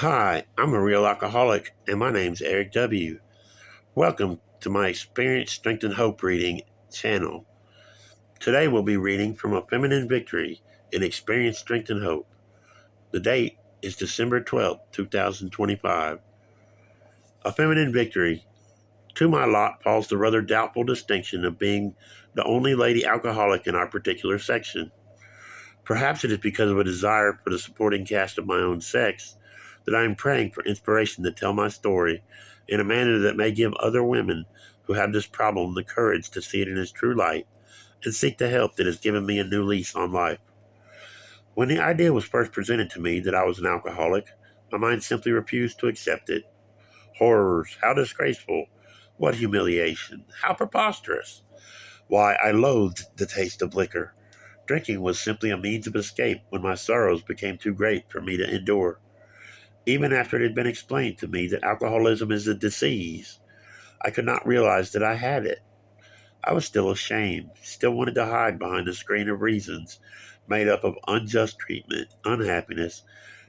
Hi, I'm a real alcoholic, and my name's Eric W. Welcome to my Experience, Strength, and Hope reading channel. Today we'll be reading from A Feminine Victory in Experience, Strength, and Hope. The date is December 12th, 2025. A Feminine Victory. To my lot falls the rather doubtful distinction of being the only lady alcoholic in our particular section. Perhaps it is because of a desire for the supporting cast of my own sex that I am praying for inspiration to tell my story in a manner that may give other women who have this problem the courage to see it in its true light and seek the help that has given me a new lease on life. When the idea was first presented to me that I was an alcoholic, my mind simply refused to accept it. Horrors! How disgraceful! What humiliation! How preposterous! Why, I loathed the taste of liquor. Drinking was simply a means of escape when my sorrows became too great for me to endure. Even after it had been explained to me that alcoholism is a disease, I could not realize that I had it. I was still ashamed, still wanted to hide behind a screen of reasons made up of unjust treatment, unhappiness,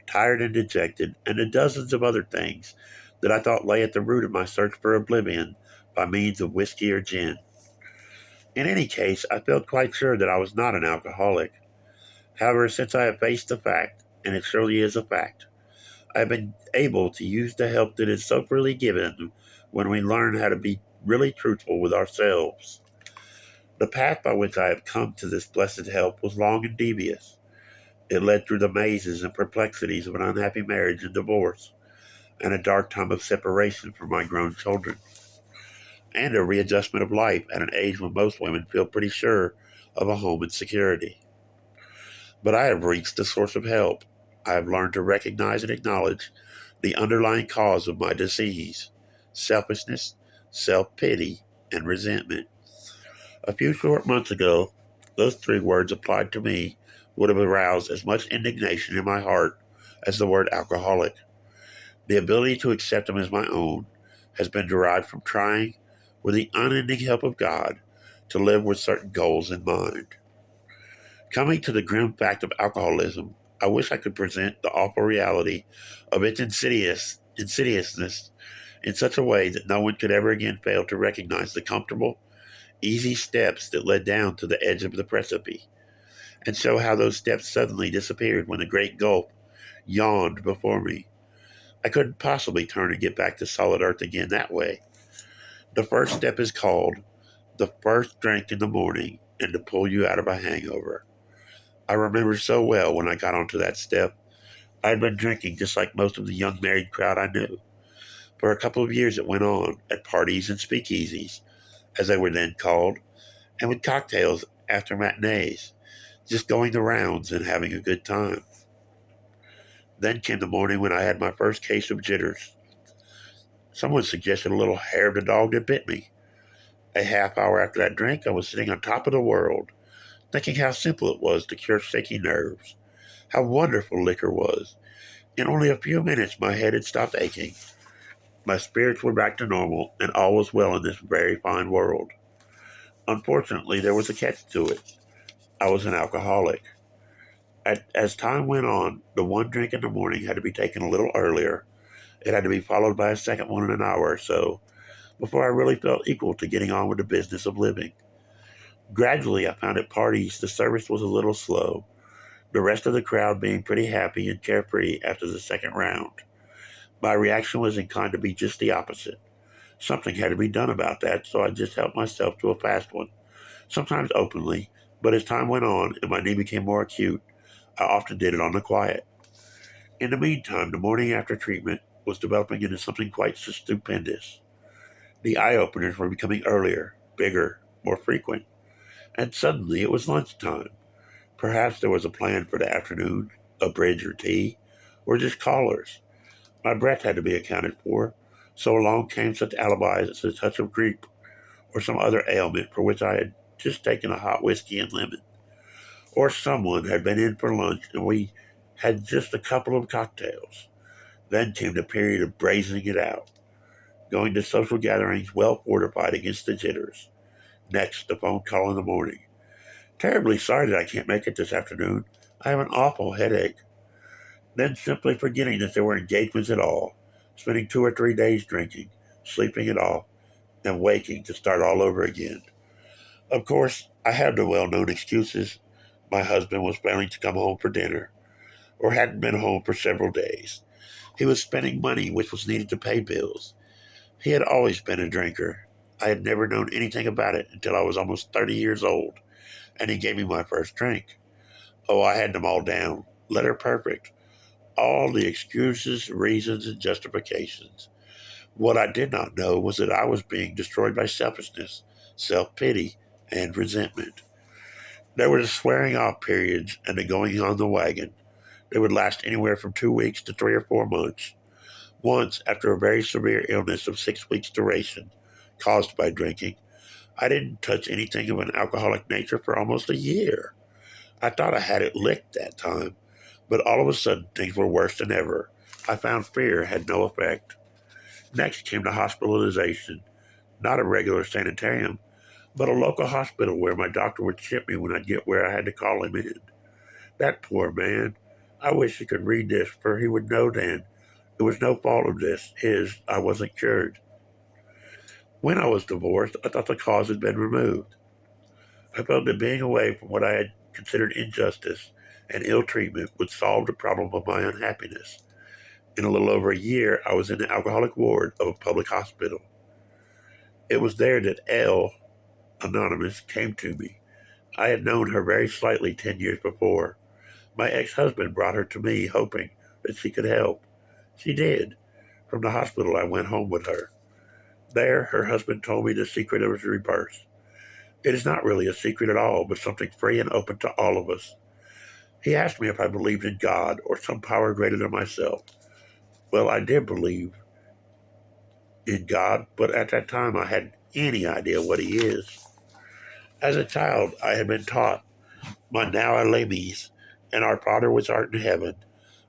tired and dejected, and the dozens of other things that I thought lay at the root of my search for oblivion by means of whiskey or gin. In any case, I felt quite sure that I was not an alcoholic. However, since I have faced the fact, and it surely is a fact, I have been able to use the help that is so freely given when we learn how to be really truthful with ourselves. The path by which I have come to this blessed help was long and devious. It led through the mazes and perplexities of an unhappy marriage and divorce, and a dark time of separation from my grown children, and a readjustment of life at an age when most women feel pretty sure of a home and security. But I have reached the source of help. I have learned to recognize and acknowledge the underlying cause of my disease: selfishness, self pity, and resentment. A few short months ago, those three words applied to me would have aroused as much indignation in my heart as the word alcoholic. The ability to accept them as my own has been derived from trying, with the unending help of God, to live with certain goals in mind. Coming to the grim fact of alcoholism, I wish I could present the awful reality of its insidiousness in such a way that no one could ever again fail to recognize the comfortable, easy steps that led down to the edge of the precipice, and show how those steps suddenly disappeared when the great gulf yawned before me. I couldn't possibly turn and get back to solid earth again that way. The first step is called the first drink in the morning and to pull you out of a hangover. I remember so well when I got onto that step. I had been drinking just like most of the young married crowd I knew. For a couple of years it went on, at parties and speakeasies, as they were then called, and with cocktails after matinees, just going the rounds and having a good time. Then came the morning when I had my first case of jitters. Someone suggested a little hair of the dog that bit me. A half hour after that drink, I was sitting on top of the world, thinking how simple it was to cure shaky nerves, how wonderful liquor was. In only a few minutes, my head had stopped aching. My spirits were back to normal, and all was well in this very fine world. Unfortunately, there was a catch to it. I was an alcoholic. As time went on, the one drink in the morning had to be taken a little earlier. It had to be followed by a second one in an hour or so before I really felt equal to getting on with the business of living. Gradually, I found at parties the service was a little slow, the rest of the crowd being pretty happy and carefree after the second round. My reaction was inclined to be just the opposite. Something had to be done about that, so I just helped myself to a fast one, sometimes openly, but as time went on and my knee became more acute, I often did it on the quiet. In the meantime, the morning after treatment was developing into something quite stupendous. The eye openers were becoming earlier, bigger, more frequent, and suddenly it was lunchtime. Perhaps there was a plan for the afternoon, a bridge or tea, or just callers. My breath had to be accounted for, so along came such alibis as a touch of grippe or some other ailment for which I had just taken a hot whiskey and lemon. Or someone had been in for lunch and we had just a couple of cocktails. Then came the period of brazening it out, going to social gatherings well fortified against the jitters. Next, the phone call in the morning. Terribly sorry that I can't make it this afternoon. I have an awful headache. then simply forgetting that there were engagements at all, spending 2 or 3 days drinking, sleeping it off, and waking to start all over again. Of course, I had the well known excuses. My husband was failing to come home for dinner, or hadn't been home for several days. He was spending money which was needed to pay bills. He had always been a drinker. I had never known anything about it until I was almost 30 years old, and he gave me my first drink. Oh, I had them all down, letter perfect. All the excuses, reasons, and justifications. What I did not know was that I was being destroyed by selfishness, self pity, and resentment. There were the swearing off periods and the going on the wagon. They would last anywhere from 2 weeks to 3 or 4 months. Once, after a very severe illness of 6 weeks' duration, caused by drinking, I didn't touch anything of an alcoholic nature for almost a year. I thought I had it licked that time, but all of a sudden things were worse than ever. I found fear had no effect. Next came the hospitalization, not a regular sanitarium, but a local hospital where my doctor would ship me when I'd get where I had to call him in. That poor man. I wish he could read this, for he would know then it was no fault of his. I wasn't cured. When I was divorced, I thought the cause had been removed. I felt that being away from what I had considered injustice and ill treatment would solve the problem of my unhappiness. In a little over a year, I was in the alcoholic ward of a public hospital. It was there that L, Anonymous, came to me. I had known her very slightly 10 years before. My ex-husband brought her to me, hoping that she could help. She did. From the hospital, I went home with her. There, her husband told me the secret of his rebirth. It is not really a secret at all, but something free and open to all of us. He asked me if I believed in God or some power greater than myself. Well, I did believe in God, but at that time I hadn't any idea what He is. As a child, I had been taught my Now Alemis and Our Father which art in heaven.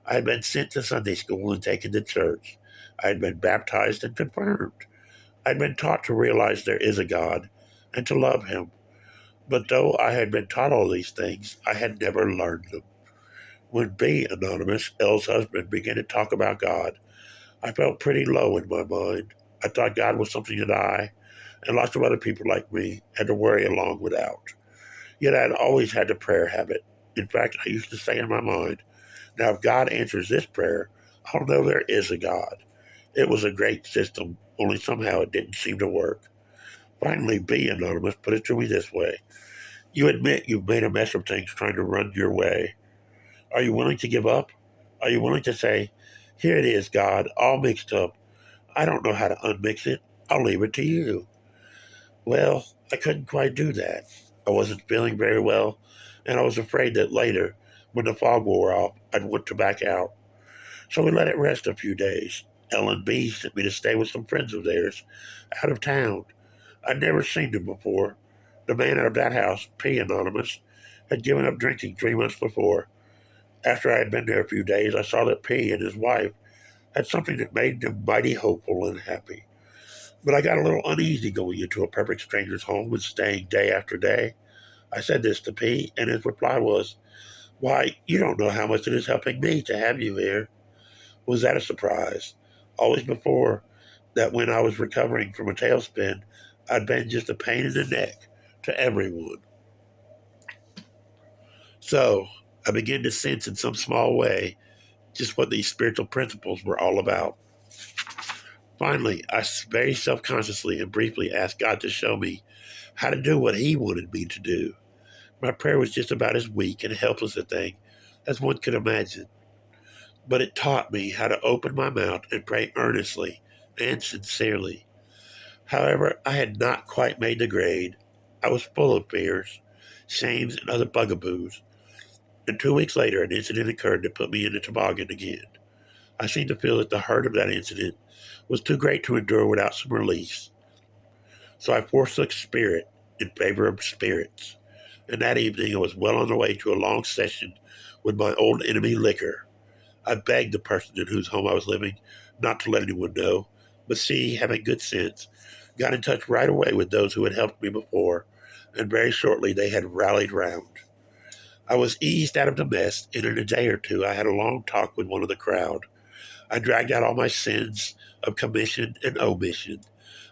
I had been sent to Sunday school and taken to church. I had been baptized and confirmed. I had been taught to realize there is a God and to love Him. But though I had been taught all these things, I had never learned them. When B, Anonymous, L's husband, began to talk about God, I felt pretty low in my mind. I thought God was something that I, and lots of other people like me, had to worry along without. Yet I had always had the prayer habit. In fact, I used to say in my mind, now if God answers this prayer, I'll know there is a God. It was a great system, only somehow it didn't seem to work. Finally, B, Anonymous, put it to me this way. You admit you've made a mess of things trying to run your way. Are you willing to give up? Are you willing to say, here it is, God, all mixed up. I don't know how to unmix it. I'll leave it to you. Well, I couldn't quite do that. I wasn't feeling very well, and I was afraid that later, when the fog wore off, I'd want to back out. So we let it rest a few days. Ellen B. sent me to stay with some friends of theirs out of town. I'd never seen them before. The man out of that house, P. Anonymous, had given up drinking 3 months before. After I had been there a few days, I saw that P. and his wife had something that made them mighty hopeful and happy. But I got a little uneasy going into a perfect stranger's home and staying day after day. I said this to P., and his reply was, why, you don't know how much it is helping me to have you here. Was that a surprise? Always before that, when I was recovering from a tailspin, I'd been just a pain in the neck to everyone. So I began to sense in some small way just what these spiritual principles were all about. Finally, I very self consciously and briefly asked God to show me how to do what He wanted me to do. My prayer was just about as weak and helpless a thing as one could imagine, but it taught me how to open my mouth and pray earnestly and sincerely. However, I had not quite made the grade. I was full of fears, shames, and other bugaboos, and 2 weeks later an incident occurred that put me in the toboggan again. I seemed to feel that the hurt of that incident was too great to endure without some release. So I forsook spirit in favor of spirits, and that evening I was well on the way to a long session with my old enemy liquor. I begged the person in whose home I was living not to let anyone know, but she, having good sense, got in touch right away with those who had helped me before, and very shortly they had rallied round. I was eased out of the mess, and in a day or two I had a long talk with one of the crowd. I dragged out all my sins of commission and omission.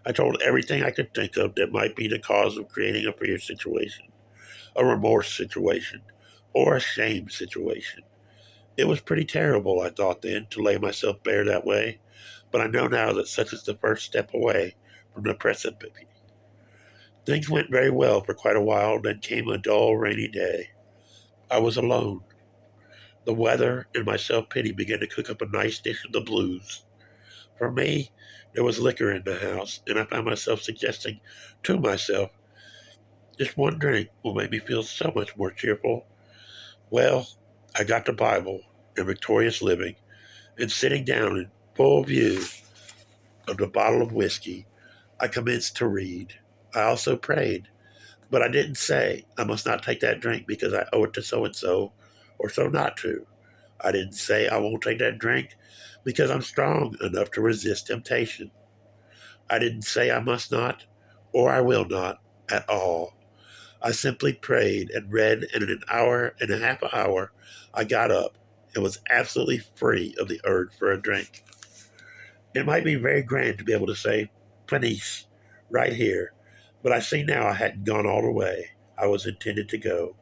I told everything I could think of that might be the cause of creating a fear situation, a remorse situation, or a shame situation. It was pretty terrible, I thought then, to lay myself bare that way, but I know now that such is the first step away from the precipice. Things went very well for quite a while, then came a dull, rainy day. I was alone. The weather and my self pity began to cook up a nice dish of the blues. For me, there was liquor in the house, and I found myself suggesting to myself, just one drink will make me feel so much more cheerful. Well, I got the Bible and Victorious Living, and sitting down in full view of the bottle of whiskey, I commenced to read. I also prayed, but I didn't say I must not take that drink because I owe it to so and so or so not to. I didn't say I won't take that drink because I'm strong enough to resist temptation. I didn't say I must not or I will not at all. I simply prayed and read, and in an hour and a half an hour, I got up and was absolutely free of the urge for a drink. It might be very grand to be able to say, "Finish," right here, but I see now I hadn't gone all the way I was intended to go.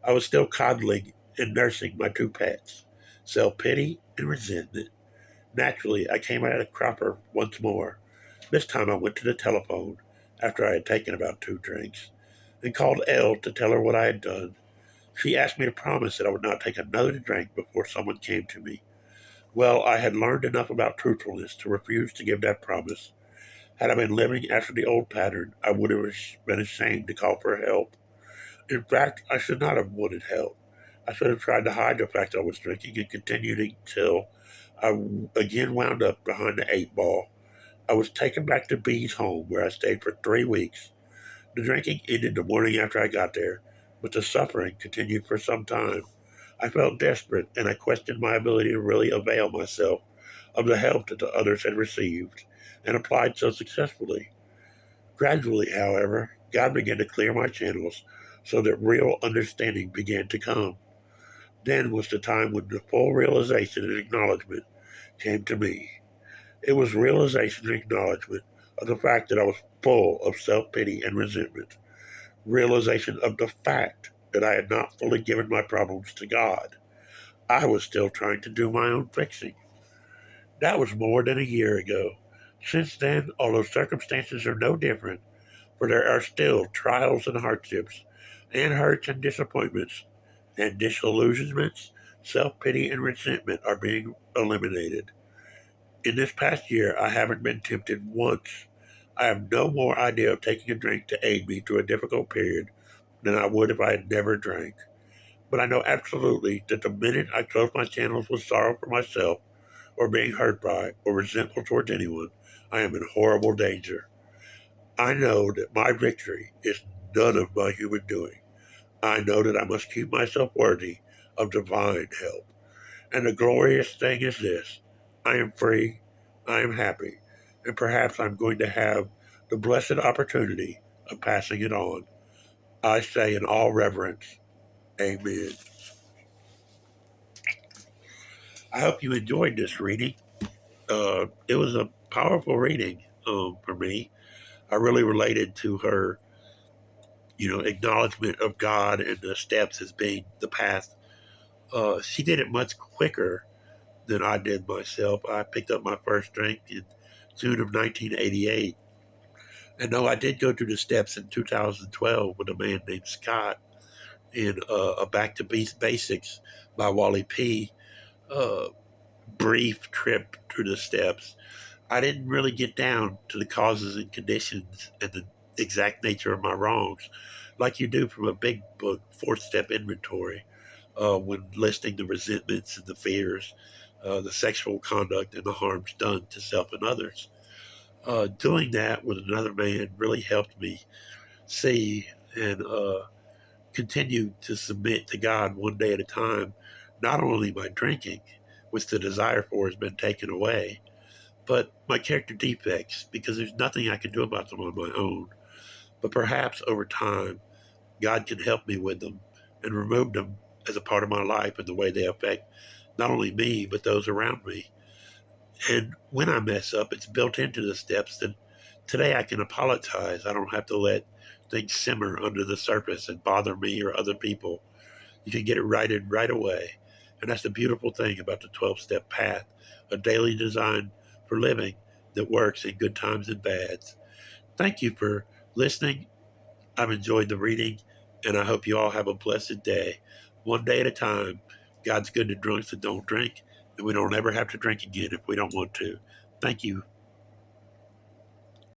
I was still coddling and nursing my two pets, self pity and resentment. Naturally, I came at a cropper once more. This time I went to the telephone after I had taken about 2 drinks and called Elle to tell her what I had done. She asked me to promise that I would not take another drink before someone came to me. Well, I had learned enough about truthfulness to refuse to give that promise. Had I been living after the old pattern, I would have been ashamed to call for help. In fact, I should not have wanted help. I should have tried to hide the fact I was drinking and continued until I again wound up behind the 8 ball. I was taken back to B's home, where I stayed for 3 weeks. The drinking ended the morning after I got there, but the suffering continued for some time. I felt desperate, and I questioned my ability to really avail myself of the help that the others had received and applied so successfully. Gradually, however, God began to clear my channels so that real understanding began to come. Then was the time when the full realization and acknowledgement came to me. It was realization and acknowledgement of the fact that I was full of self pity and resentment. Realization of the fact that I had not fully given my problems to God. I was still trying to do my own fixing. That was more than a year ago. Since then, although circumstances are no different, for there are still trials and hardships, and hurts and disappointments, and disillusionments, self pity and resentment are being eliminated. In this past year, I haven't been tempted once. I have no more idea of taking a drink to aid me through a difficult period than I would if I had never drank. But I know absolutely that the minute I close my channels with sorrow for myself, or being hurt by, or resentful towards anyone, I am in horrible danger. I know that my victory is none of my human doing. I know that I must keep myself worthy of divine help. And the glorious thing is this: I am free, I am happy, and perhaps I'm going to have the blessed opportunity of passing it on. I say in all reverence, Amen. I hope you enjoyed this reading. It was a powerful reading for me. I really related to her, acknowledgement of God and the steps as being the path. She did it much quicker than I did myself. I picked up my first drink in June of 1988. And though I did go through the steps in 2012 with a man named Scott in a Back to Basics by Wally P. Uh, brief trip through the steps, I didn't really get down to the causes and conditions and the exact nature of my wrongs like you do from a big book, 4 step inventory, when listing the resentments and the fears, the sexual conduct, and the harms done to self and others. Doing that with another man really helped me see and continue to submit to God one day at a time, not only my drinking, which the desire for has been taken away, but my character defects, because there's nothing I can do about them on my own. But perhaps over time, God can help me with them and remove them as a part of my life and the way they affect not only me, but those around me. And when I mess up, it's built into the steps that today I can apologize. I don't have to let things simmer under the surface and bother me or other people. You can get it righted right away. And that's the beautiful thing about the 12-step path, a daily design for living that works in good times and bads. Thank you for listening. I've enjoyed the reading, and I hope you all have a blessed day. One day at a time. God's good to drunks that don't drink, and we don't ever have to drink again if we don't want to. Thank you.